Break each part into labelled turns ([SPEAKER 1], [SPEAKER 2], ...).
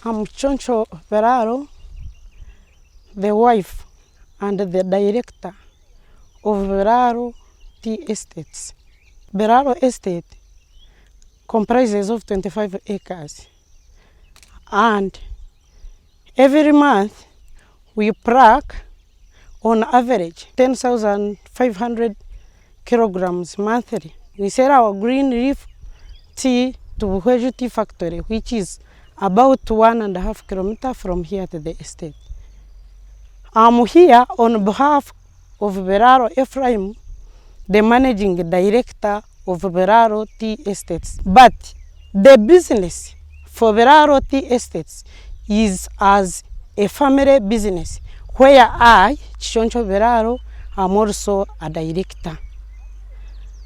[SPEAKER 1] I'm Choncho Biraalo, the wife and the director of Biraalo Tea Estates. Biraalo Estate comprises of 25 acres, and every month we pluck on average 10,500 kilograms monthly. We sell our green leaf tea to Buheju Tea Factory, which is about 1.5 kilometers from here to the estate. I'm here on behalf of Biraalo Ephraim, the managing director of Biraalo Tea Estates. But the business for Biraalo Tea Estates is as a family business, where I, Choncho Biraalo, am also a director.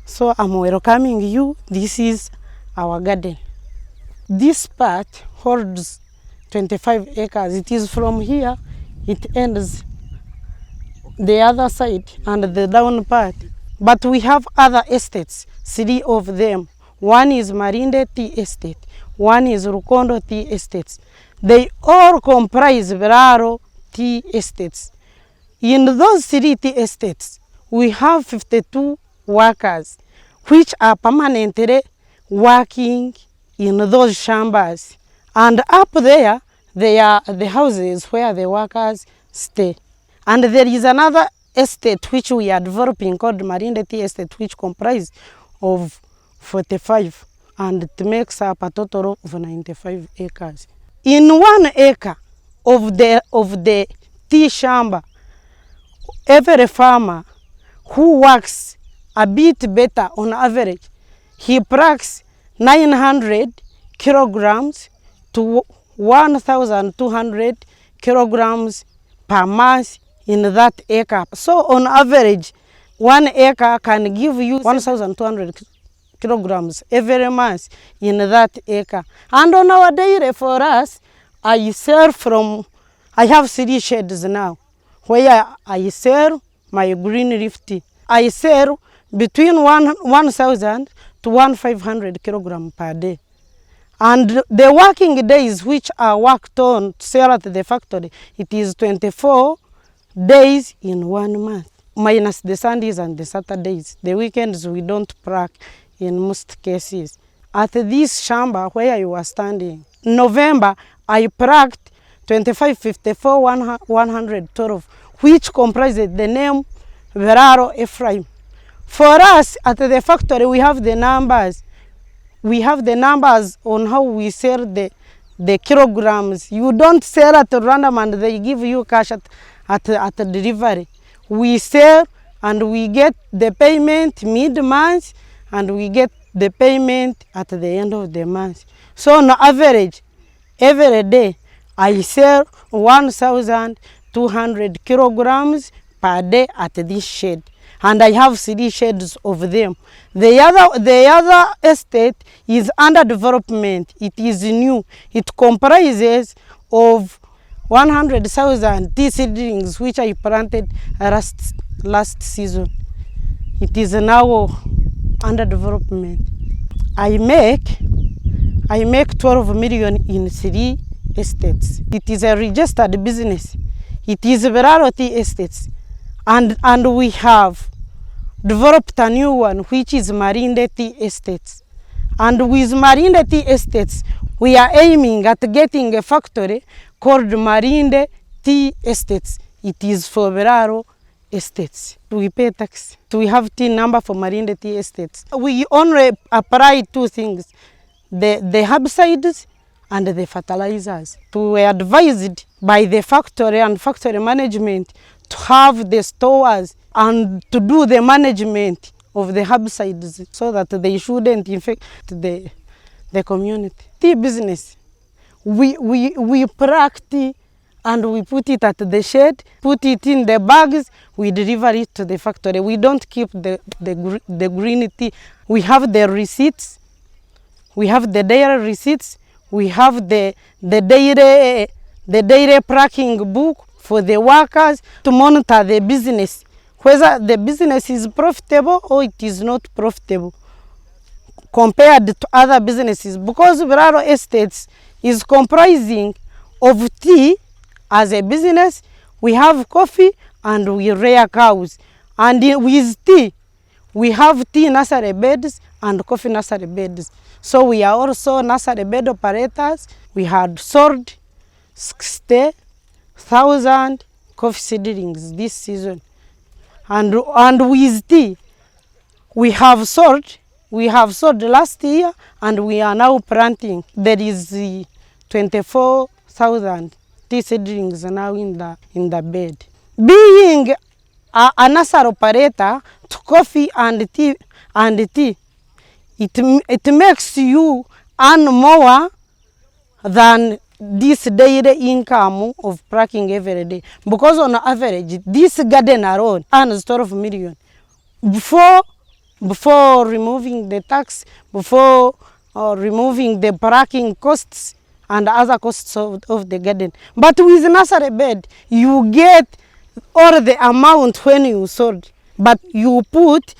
[SPEAKER 1] So I'm welcoming you. This is our garden. This part holds 25 acres. It is from here, it ends the other side and the down part. But we have other estates, 3 of them. One is Marinde Tea Estate, one is Rukondo Tea Estates. They all comprise Biraalo Tea Estates. In those 3 tea estates, we have 52 workers, which are permanently working in those chambers. And up there, they are the houses where the workers stay. And there is another estate which we are developing called Marinde Tea Estate, which comprises of 45, and it makes up a total of 95 acres. In 1 acre of the tea chamber, every farmer who works a bit better on average, he plucks 900 kilograms to 1,200 kilograms per month in that acre. So on average, 1 acre can give you 1,200 kilograms every month in that acre. And on our dairy, for us, I have 3 sheds now, where I sell my green leaf tea. I sell between 1,000 to 1,500 kilograms per day. And the working days which are worked on to sell at the factory, it is 24 days in 1 month, minus the Sundays and the Saturdays. The weekends we don't pluck in most cases. At this chamber where you are standing, November, I plucked 2554 112, which comprises the name Biraalo Ephraim. For us at the factory, we have the numbers. We have the numbers on how we sell the kilograms. You don't sell at random and they give you cash at delivery. We sell and we get the payment mid-month, and we get the payment at the end of the month. So on average, every day, I sell 1,200 kilograms per day at this shed. And I have 3 sheds of them. The other estate is under development. It is new. It comprises of 100,000 tea seedlings which I planted last season. It is now under development. I make 12 million in 3 estates. It is a registered business. It is Biraalo Tea Estates. And we have developed a new one, which is Marinde Tea Estates. And with Marinde Tea Estates, we are aiming at getting a factory called Marinde Tea Estates. It is for Biraalo Estates. We pay tax. We have TIN number for Marinde Tea Estates. We only apply 2 things, the herbicides and the fertilizers. We were advised by the factory and factory management to have the stores and to do the management of the herbicides so that they shouldn't infect the community. Tea business, we pluck tea and we put it at the shed, put it in the bags, we deliver it to the factory. We don't keep the green tea. We have the receipts, we have the daily receipts, we have the daily plucking book for the workers to monitor the business, whether the business is profitable or it is not profitable compared to other businesses. Because Biraalo Estates is comprising of tea as a business. We have coffee and we rear cows. And with tea, we have tea nursery beds and coffee nursery beds. So we are also nursery bed operators. We had sold 60,000 coffee seedlings this season. And with tea, we have sold last year and we are now planting. There is 24,000 tea seedlings now in the bed. Being a nursery operator to coffee and tea, it makes you earn more than this daily income of plucking every day. Because on average, this garden alone earns 12 million. Before removing the tax, before removing the plucking costs and other costs of the garden. But with nursery bed, you get all the amount when you sold, but you put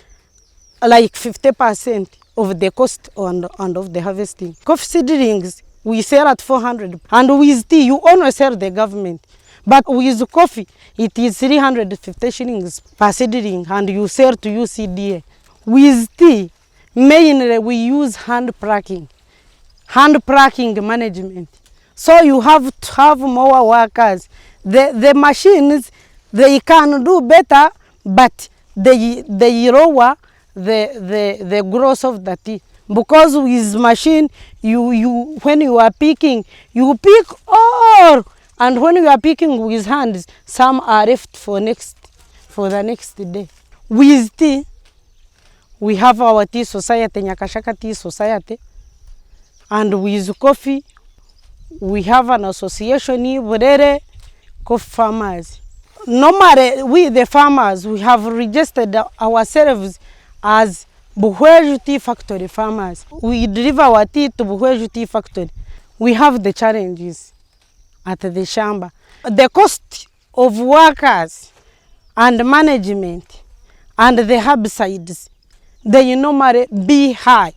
[SPEAKER 1] like 50% of the cost and of the harvesting. Coffee seedlings, we sell at 400, and with tea, you only sell the government. But with coffee, it is 350 shillings per seedling, and you sell to UCDA. With tea, mainly we use hand plucking management. So you have to have more workers. The machines, they can do better, but they lower the growth of the tea. Because with machine, you when you are picking, you pick all, and when you are picking with hands, some are left for the next day. With tea, we have our tea society, Nyakashaka Tea Society, and with coffee, we have an association, Burere Coffee Farmers. Normally, we the farmers, we have registered ourselves as Buhweju Tea Factory farmers. We deliver our tea to Buhweju Tea Factory. We have the challenges at the shamba. The cost of workers and management and the herbicides, they normally be high.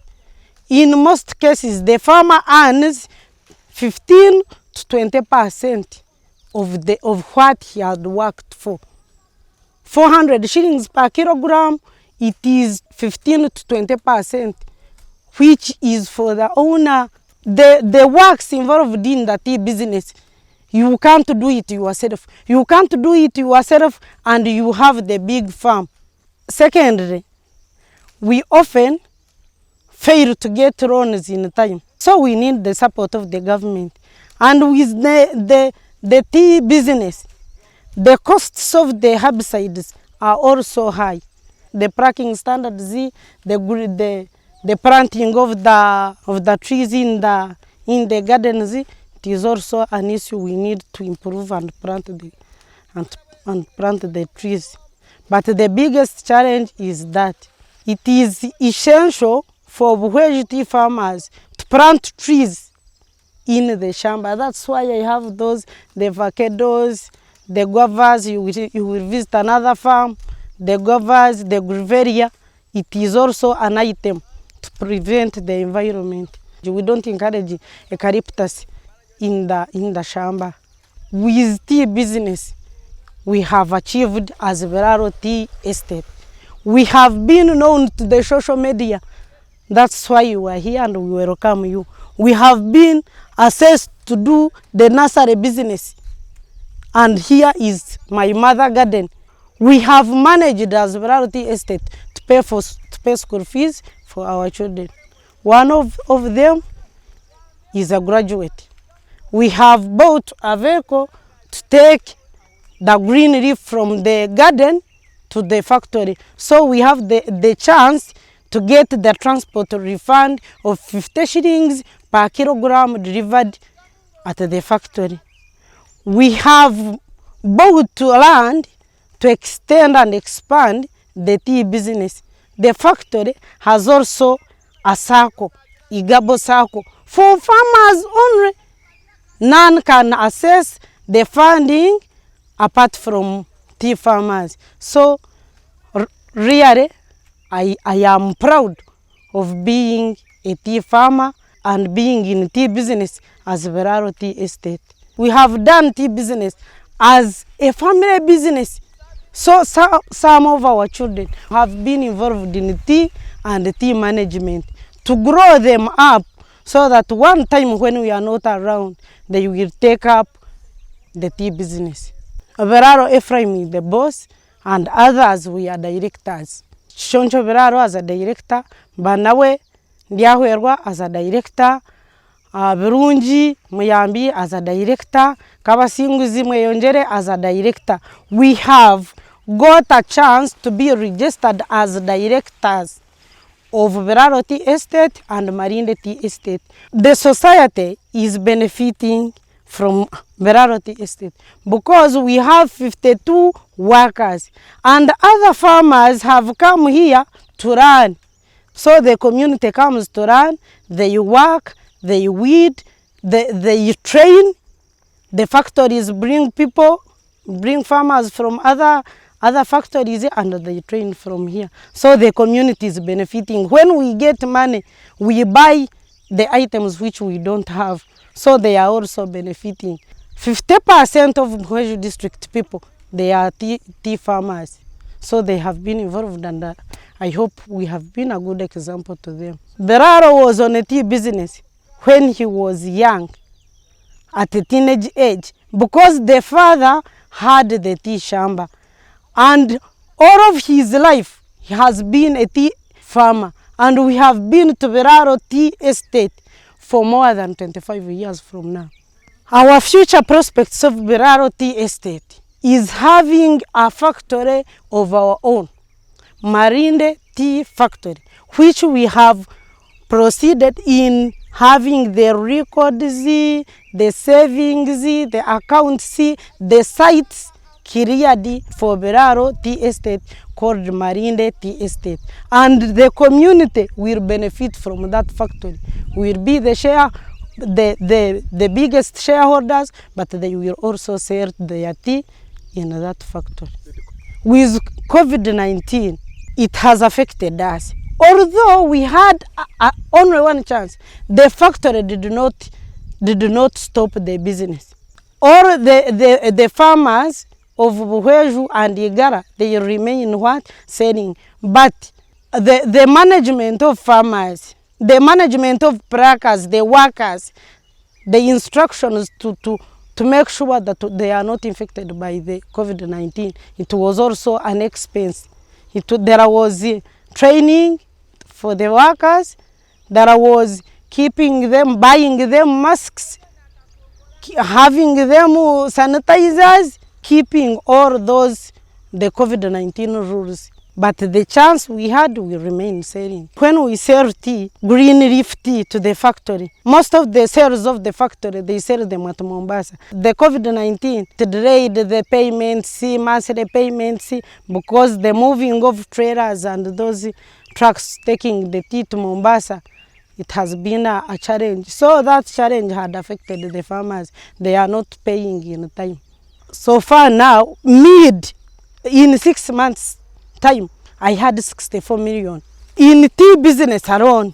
[SPEAKER 1] In most cases, the farmer earns 15 to 20% of what he had worked for. 400 shillings per kilogram, it is 15 to 20%, which is for the owner. The works involved in the tea business, you can't do it yourself. You can't do it yourself and you have the big farm. Secondly, we often fail to get loans in time. So we need the support of the government. And with the tea business, the costs of the herbicides are also high. The plucking standards, the planting of the trees in the gardens, it is also an issue we need to improve and plant the trees. But the biggest challenge is that it is essential for Buhweju tea farmers to plant trees in the shamba. That's why I have the avocados, the guavas. You will visit another farm, the guavas, the grevillea. It is also an item to prevent the environment. We don't encourage eucalyptus in the shamba. With tea business, we have achieved as Biraalo Tea Estate. We have been known to the social media. That's why you are here and we welcome you. We have been assessed to do the nursery business. And here is my mother garden. We have managed as Biraalo Tea Estate to pay school fees for our children. One of them is a graduate. We have bought a vehicle to take the green leaf from the garden to the factory. So we have the chance to get the transport refund of 50 shillings per kilogram delivered at the factory. We have bought land to extend and expand the tea business. The factory has also a circle, Igabo circle, for farmers only. None can access the funding apart from tea farmers. So really, I am proud of being a tea farmer and being in tea business as Biraalo Tea Estate. we have done tea business as a family business. So some of our children have been involved in tea and tea management to grow them up so that one time when we are not around, they will take up the tea business. Biraalo Ephraim is the boss and others we are directors. Shoncho Biraalo as a director, Banawe Ndiahwerwa as a director, Birungi Muyambi as a director, Kabasinguzi Mweyonjere as a director. We have got a chance to be registered as directors of Biraalo Tea Estate and Marinde Tea Estate. The society is benefiting from Biraalo Tea Estate because we have 52 workers and other farmers have come here to run. So the community comes to run, they work, they weed, they train. The factories bring people, bring farmers from other factories and they train from here. So the community is benefiting. When we get money, we buy the items which we don't have. So they are also benefiting. 50% of Mweju district people, they are tea farmers. So they have been involved and I hope we have been a good example to them. Biraalo was on a tea business when he was young, at a teenage age, because the father had the tea shamba. And all of his life, he has been a tea farmer. And we have been to Biraalo Tea Estate for more than 25 years from now. Our future prospects of Biraalo Tea Estate is having a factory of our own, Marinde Tea Factory, which we have proceeded in having the records, the savings, the accounts, the sites cleared for Biraalo Tea Estate called Marinde Tea Estate. And the community will benefit from that factory. Will be the biggest shareholders, but they will also sell their tea in that factory. With COVID-19, it has affected us. Although we had only one chance, the factory did not stop the business. All the farmers of Buhweju and Igara, they remain what? Selling. But the management of farmers, the management of packers, the workers, the instructions to make sure that they are not infected by the COVID-19, it was also an expense. There was training for the workers, there was keeping them, buying them masks, having them sanitizers, keeping all those, the COVID-19 rules. But the chance we had, we remain selling. When we sell tea, green leaf tea to the factory, most of the sales of the factory, they sell them at Mombasa. The COVID-19 delayed the payments, monthly payments, because the moving of trailers and those trucks taking the tea to Mombasa, it has been a challenge. So that challenge had affected the farmers. They are not paying in time. So far now, in 6 months time, I had 64 million. In tea business alone,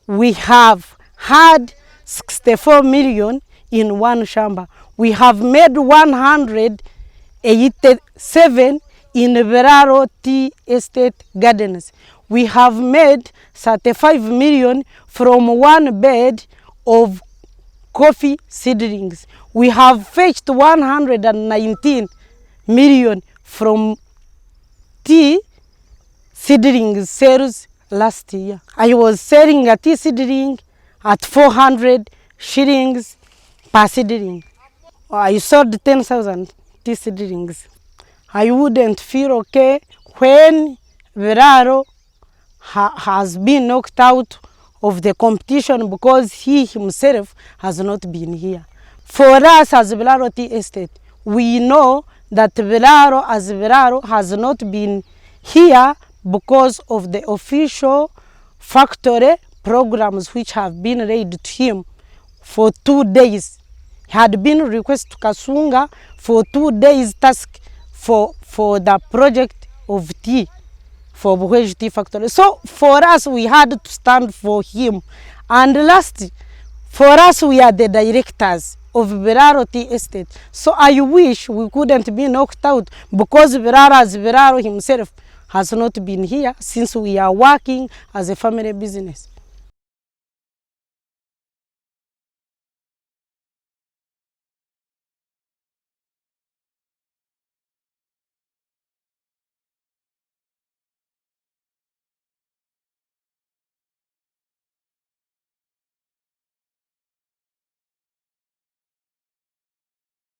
[SPEAKER 1] we have had 64 million in one shamba. We have made 187 in Biraalo Tea Estate Gardens. We have made 35 million from one bed of coffee seedlings. We have fetched 119 million from tea seedling sales last year. I was selling a tea seedling at 400 shillings per seedling. I sold 10,000 tea seedlings. I wouldn't feel okay when Biraalo has been knocked out of the competition because he himself has not been here. For us as Biraalo Tea Estate, we know that Biraalo as Biraalo has not been here because of the official factory programs which have been laid to him for 2 days. He had been requested to Kasunga for 2 days task for the project of tea for Buhweju Tea Factory. So for us, we had to stand for him. And last, for us, we are the directors of Biraalo Tea Estate. So I wish we couldn't be knocked out because Biraalo himself has not been here since we are working as a family business.